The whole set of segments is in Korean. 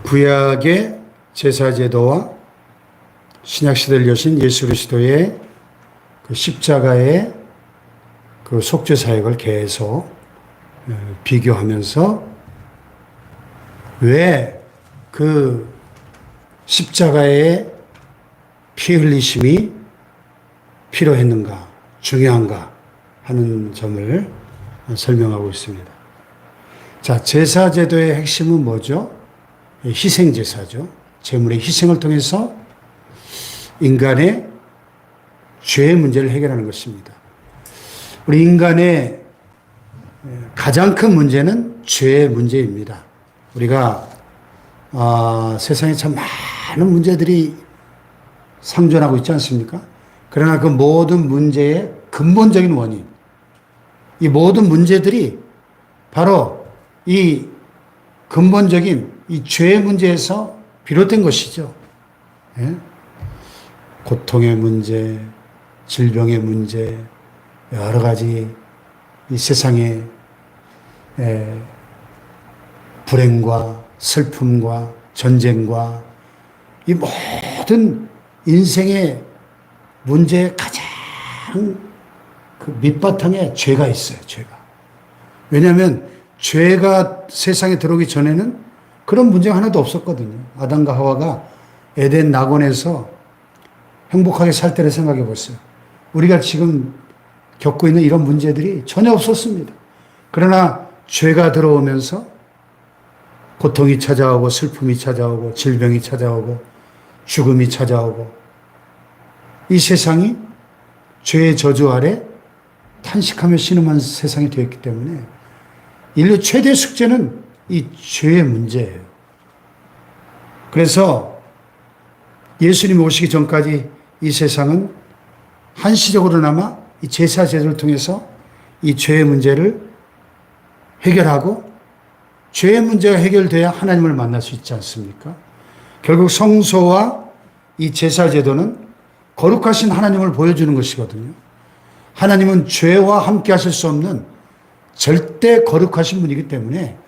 구약의 제사제도와 신약시대를 여신 예수 그리스도의 그 십자가의 그 속죄 사역을 계속 비교하면서 왜 그 십자가의 피 흘리심이 필요했는가, 중요한가 하는 점을 설명하고 있습니다. 자, 제사제도의 핵심은 뭐죠? 희생제사죠. 제물의 희생을 통해서 인간의 죄의 문제를 해결하는 것입니다. 우리 인간의 가장 큰 문제는 죄의 문제입니다. 우리가 세상에 참 많은 문제들이 상존하고 있지 않습니까? 그러나 그 모든 문제의 근본적인 원인, 이 모든 문제들이 바로 이 근본적인 이 죄의 문제에서 비롯된 것이죠. 예? 고통의 문제, 질병의 문제, 여러 가지 이 세상의 불행과 슬픔과 전쟁과 이 모든 인생의 문제의 가장 그 밑바탕에 죄가 있어요, 죄가. 왜냐하면 죄가 세상에 들어오기 전에는 그런 문제가 하나도 없었거든요. 아담과 하와가 에덴 낙원에서 행복하게 살 때를 생각해 보세요. 우리가 지금 겪고 있는 이런 문제들이 전혀 없었습니다. 그러나 죄가 들어오면서 고통이 찾아오고 슬픔이 찾아오고 질병이 찾아오고 죽음이 찾아오고 이 세상이 죄의 저주 아래 탄식하며 신음한 세상이 되었기 때문에 인류 최대 숙제는 이 죄의 문제예요. 그래서 예수님이 오시기 전까지 이 세상은 한시적으로나마 이 제사 제도를 통해서 이 죄의 문제를 해결하고 죄의 문제가 해결돼야 하나님을 만날 수 있지 않습니까? 결국 성소와 이 제사 제도는 거룩하신 하나님을 보여주는 것이거든요. 하나님은 죄와 함께 하실 수 없는 절대 거룩하신 분이기 때문에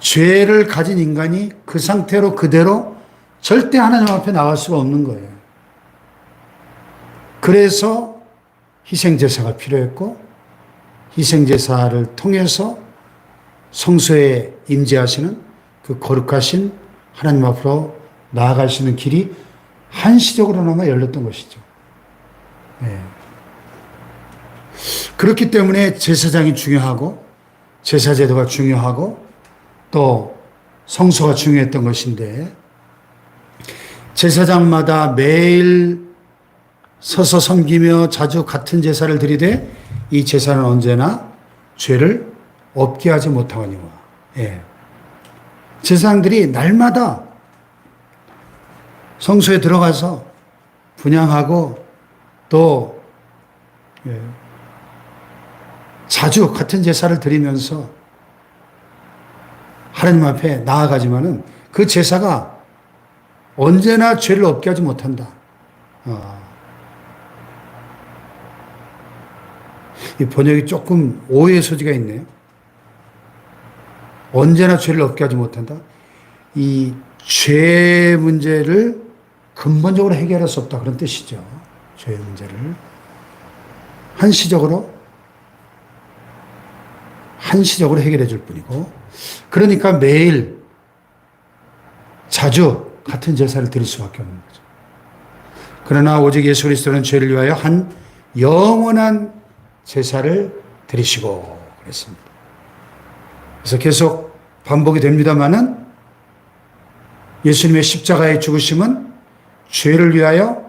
죄를 가진 인간이 그 상태로 그대로 절대 하나님 앞에 나갈 수가 없는 거예요. 그래서 희생제사가 필요했고 희생제사를 통해서 성소에 임재하시는 그 거룩하신 하나님 앞으로 나아가시는 길이 한시적으로나마 열렸던 것이죠. 네. 그렇기 때문에 제사장이 중요하고 제사제도가 중요하고 또 성소가 중요했던 것인데 제사장마다 매일 서서 섬기며 자주 같은 제사를 드리되 이 제사는 언제나 죄를 없게 하지 못하거니와. 예. 제사장들이 날마다 성소에 들어가서 분향하고 또 자주 같은 제사를 드리면서 하나님 앞에 나아가지만은 그 제사가 언제나 죄를 없게 하지 못한다. 이 번역이 조금 오해의 소지가 있네요. 언제나 죄를 없게 하지 못한다. 이 죄 문제를 근본적으로 해결할 수 없다. 그런 뜻이죠. 죄의 문제를. 한시적으로 해결해 줄 뿐이고. 그러니까 매일 자주 같은 제사를 드릴 수밖에 없는 거죠. 그러나 오직 예수 그리스도는 죄를 위하여 한 영원한 제사를 드리시고 그랬습니다. 그래서 계속 반복이 됩니다마는 예수님의 십자가의 죽으심은 죄를 위하여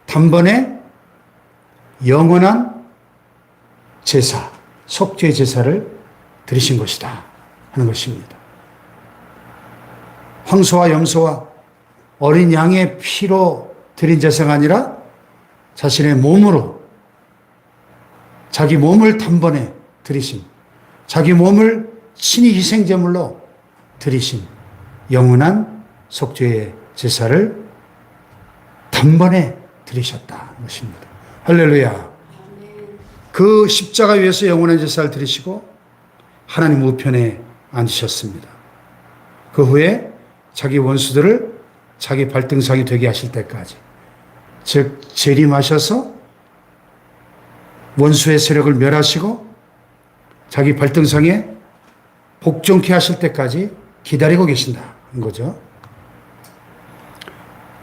단번에 영원한 제사, 속죄 제사를 드리신 것이다 하는 것입니다. 황소와 염소와 어린 양의 피로 드린 제사가 아니라 자신의 몸으로 자기 몸을 단번에 드리신, 자기 몸을 친히 희생제물로 드리신 영원한 속죄의 제사를 단번에 드리셨다는 것입니다. 할렐루야. 그 십자가 위에서 영원한 제사를 드리시고 하나님 우편에 앉으셨습니다. 그 그 후에 자기 원수들을 자기 발등상이 되게 하실 때까지, 즉 재림하셔서 원수의 세력을 멸하시고 자기 발등상에 복종케 하실 때까지 기다리고 계신다는 거죠.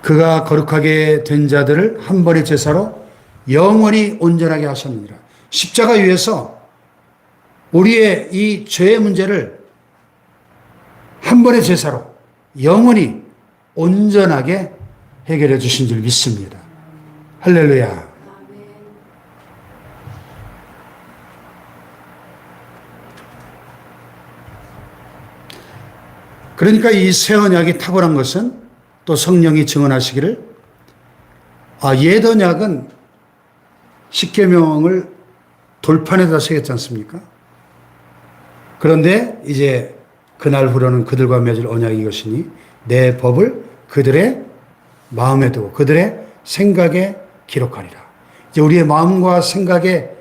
그가 거룩하게 된 자들을 한 번의 제사로 영원히 온전하게 하셨느니라. 십자가 위에서 우리의 이 죄의 문제를 한 번의 제사로 영원히 온전하게 해결해 주신 줄 믿습니다. 할렐루야. 그러니까 이 새 언약이 탁월한 것은 또 성령이 증언하시기를, 옛 언약은 십계명을 돌판에다 새겼지 않습니까? 그런데 이제 그날 후로는 그들과 맺을 언약이 이것이니 내 법을 그들의 마음에 두고 그들의 생각에 기록하리라. 이제 우리의 마음과 생각에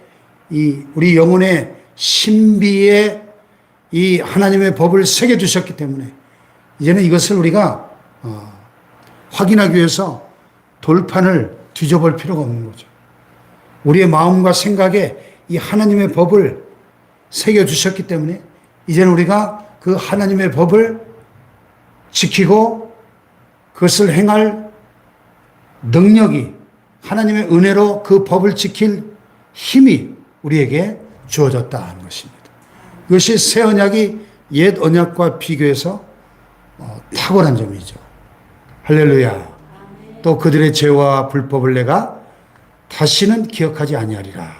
우리 영혼의 신비에 이 하나님의 법을 새겨 주셨기 때문에 이제는 이것을 우리가 확인하기 위해서 돌판을 뒤져볼 필요가 없는 거죠. 우리의 마음과 생각에 이 하나님의 법을 새겨 주셨기 때문에 이제는 우리가 그 하나님의 법을 지키고 그것을 행할 능력이, 하나님의 은혜로 그 법을 지킬 힘이 우리에게 주어졌다는 것입니다. 이것이 새 언약이 옛 언약과 비교해서 탁월한 점이죠. 할렐루야. 또 그들의 죄와 불법을 내가 다시는 기억하지 아니하리라.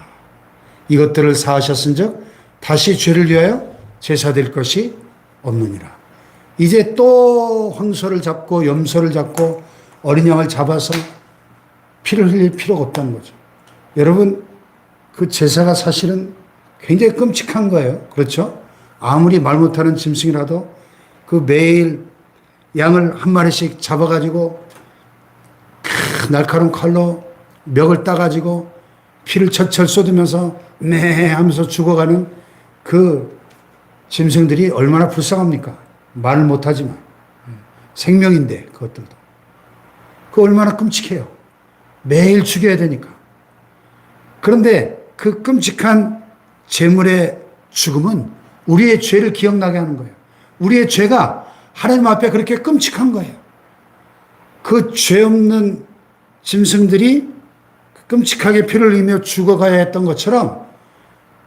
이것들을 사하셨은즉 다시 죄를 위하여 제사드릴 것이 없느니라. 이제 또 황소를 잡고 염소를 잡고 어린 양을 잡아서 피를 흘릴 필요가 없다는 거죠. 여러분, 그 제사가 사실은 굉장히 끔찍한 거예요. 그렇죠? 아무리 말 못하는 짐승이라도 그 매일 양을 한 마리씩 잡아가지고 날카로운 칼로 멱을 따가지고 피를 철철 쏟으면서 네 하면서 죽어가는 그 짐승들이 얼마나 불쌍합니까? 말을 못하지만 생명인데 그것들도 그 얼마나 끔찍해요. 매일 죽여야 되니까. 그런데 그 끔찍한 제물의 죽음은 우리의 죄를 기억나게 하는 거예요. 우리의 죄가 하나님 앞에 그렇게 끔찍한 거예요. 그 죄 없는 짐승들이 끔찍하게 피를 흘리며 죽어가야 했던 것처럼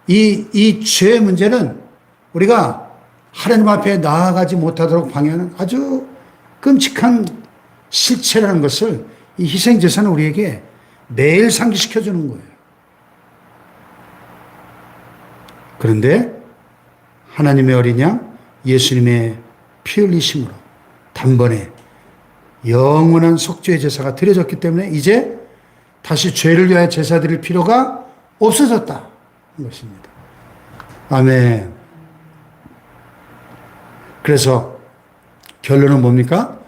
이 죄의 문제는 우리가 하나님 앞에 나아가지 못하도록 방해하는 아주 끔찍한 실체라는 것을 이 희생제사는 우리에게 매일 상기시켜 주는 거예요. 그런데 하나님의 어린 양 예수님의 피 흘리심으로 단번에 영원한 속죄의 제사가 드려졌기 때문에 이제 다시 죄를 위하여 제사 드릴 필요가 없어졌다는 것입니다. 아멘. 그래서 결론은 뭡니까?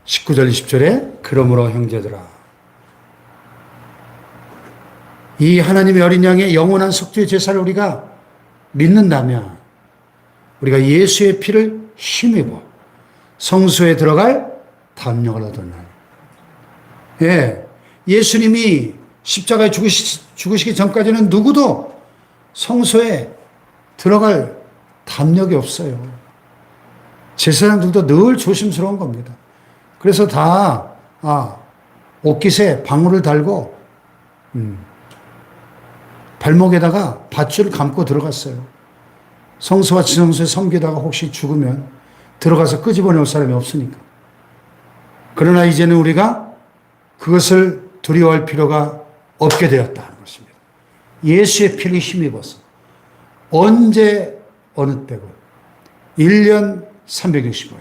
19절 20절에 그러므로 형제들아, 이 하나님의 어린 양의 영원한 속죄의 제사를 우리가 믿는다면 우리가 예수의 피를 힘입어 성소에 들어갈 담력을 얻었나니. 예, 예수님이 십자가에 죽으시기 전까지는 누구도 성소에 들어갈 담력이 없어요. 제사장들도 늘 조심스러운 겁니다. 그래서 다 옷깃에 방울을 달고 발목에다가 밧줄을 감고 들어갔어요. 성소와 지성소에 섬기다가 혹시 죽으면 들어가서 끄집어내올 사람이 없으니까. 그러나 이제는 우리가 그것을 두려워할 필요가 없게 되었다는 것입니다. 예수의 피를 힘입어서 언제 어느 때고 1년 365일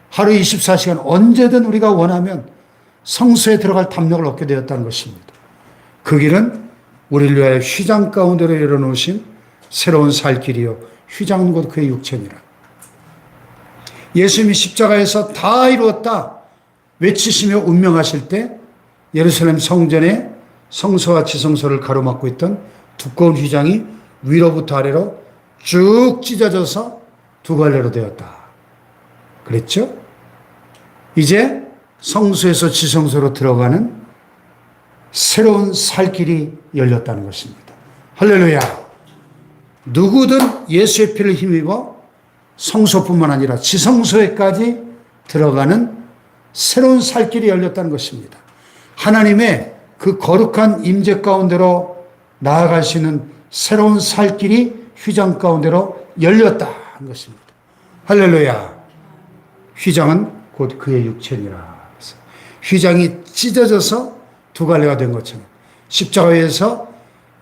하루 24시간 언제든 우리가 원하면 성소에 들어갈 담력을 얻게 되었다는 것입니다. 그 길은 우리를 위하여 휘장 가운데로 열어놓으신 새로운 살 길이요 휘장은 곧 그의 육체니라. 예수님이 십자가에서 다 이루었다 외치시며 운명하실 때 예루살렘 성전에 성소와 지성소를 가로막고 있던 두꺼운 휘장이 위로부터 아래로 쭉 찢어져서 두 갈래로 되었다. 그랬죠? 이제 성소에서 지성소로 들어가는 새로운 살 길이 열렸다는 것입니다. 할렐루야. 누구든 예수의 피를 힘입어 성소뿐만 아니라 지성소에까지 들어가는 새로운 살 길이 열렸다는 것입니다. 하나님의 그 거룩한 임재 가운데로 나아갈 수 있는 새로운 살 길이 휘장 가운데로 열렸다는 것입니다. 할렐루야. 휘장은 곧 그의 육체니라. 휘장이 찢어져서 두 갈래가 된 것처럼 십자가에서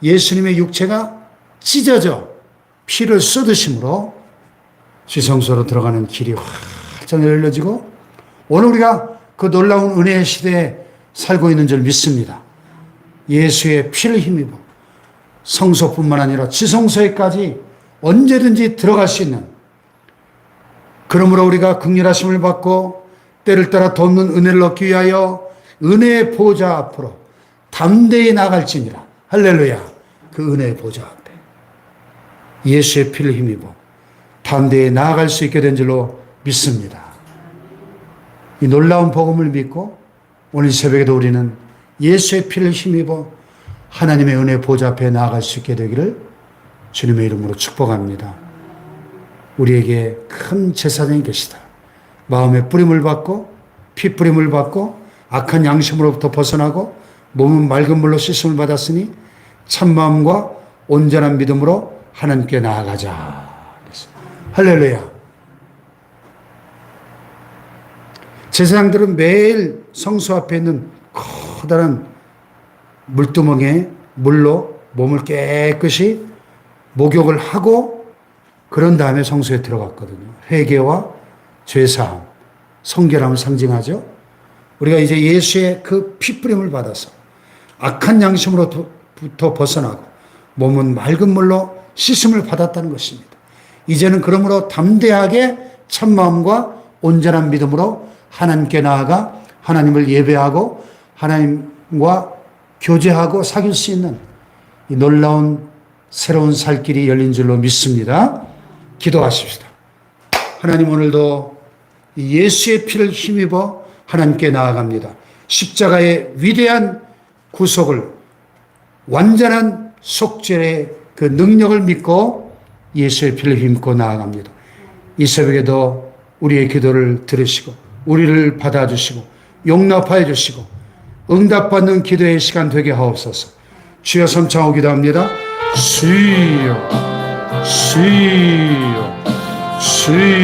예수님의 육체가 찢어져 피를 쏟으심으로 지성소로 들어가는 길이 활짝 열려지고 오늘 우리가 그 놀라운 은혜의 시대에 살고 있는 줄 믿습니다. 예수의 피를 힘입어 성소뿐만 아니라 지성소에까지 언제든지 들어갈 수 있는, 그러므로 우리가 긍휼하심을 받고 때를 따라 돕는 은혜를 얻기 위하여 은혜의 보좌 앞으로 담대히 나갈지니라. 할렐루야. 그 은혜의 보좌 앞에 예수의 피를 힘입어 담대히 나아갈 수 있게 된 줄로 믿습니다. 이 놀라운 복음을 믿고 오늘 새벽에도 우리는 예수의 피를 힘입어 하나님의 은혜의 보좌 앞에 나아갈 수 있게 되기를 주님의 이름으로 축복합니다. 우리에게 큰 제사장이 계시다. 마음의 뿌림을 받고 피 뿌림을 받고 악한 양심으로부터 벗어나고 몸은 맑은 물로 씻음을 받았으니 참마음과 온전한 믿음으로 하나님께 나아가자. 할렐루야. 제사장들은 매일 성소 앞에 있는 커다란 물두멍에 물로 몸을 깨끗이 목욕을 하고 그런 다음에 성소에 들어갔거든요. 회개와 죄사함, 성결함을 상징하죠. 우리가 이제 예수의 그 피뿌림을 받아서 악한 양심으로부터 벗어나고 몸은 맑은 물로 씻음을 받았다는 것입니다. 이제는 그러므로 담대하게 참마음과 온전한 믿음으로 하나님께 나아가 하나님을 예배하고 하나님과 교제하고 사귈 수 있는 이 놀라운 새로운 살 길이 열린 줄로 믿습니다. 기도하십시다. 하나님, 오늘도 예수의 피를 힘입어 하나님께 나아갑니다. 십자가의 위대한 구속을, 완전한 속죄의 그 능력을 믿고 예수의 피를 힘입고 나아갑니다. 이 새벽에도 우리의 기도를 들으시고 우리를 받아주시고 용납하여 주시고 응답받는 기도의 시간 되게 하옵소서. 주여, 삼창하고 기도합니다. 주여, 주여, 주여.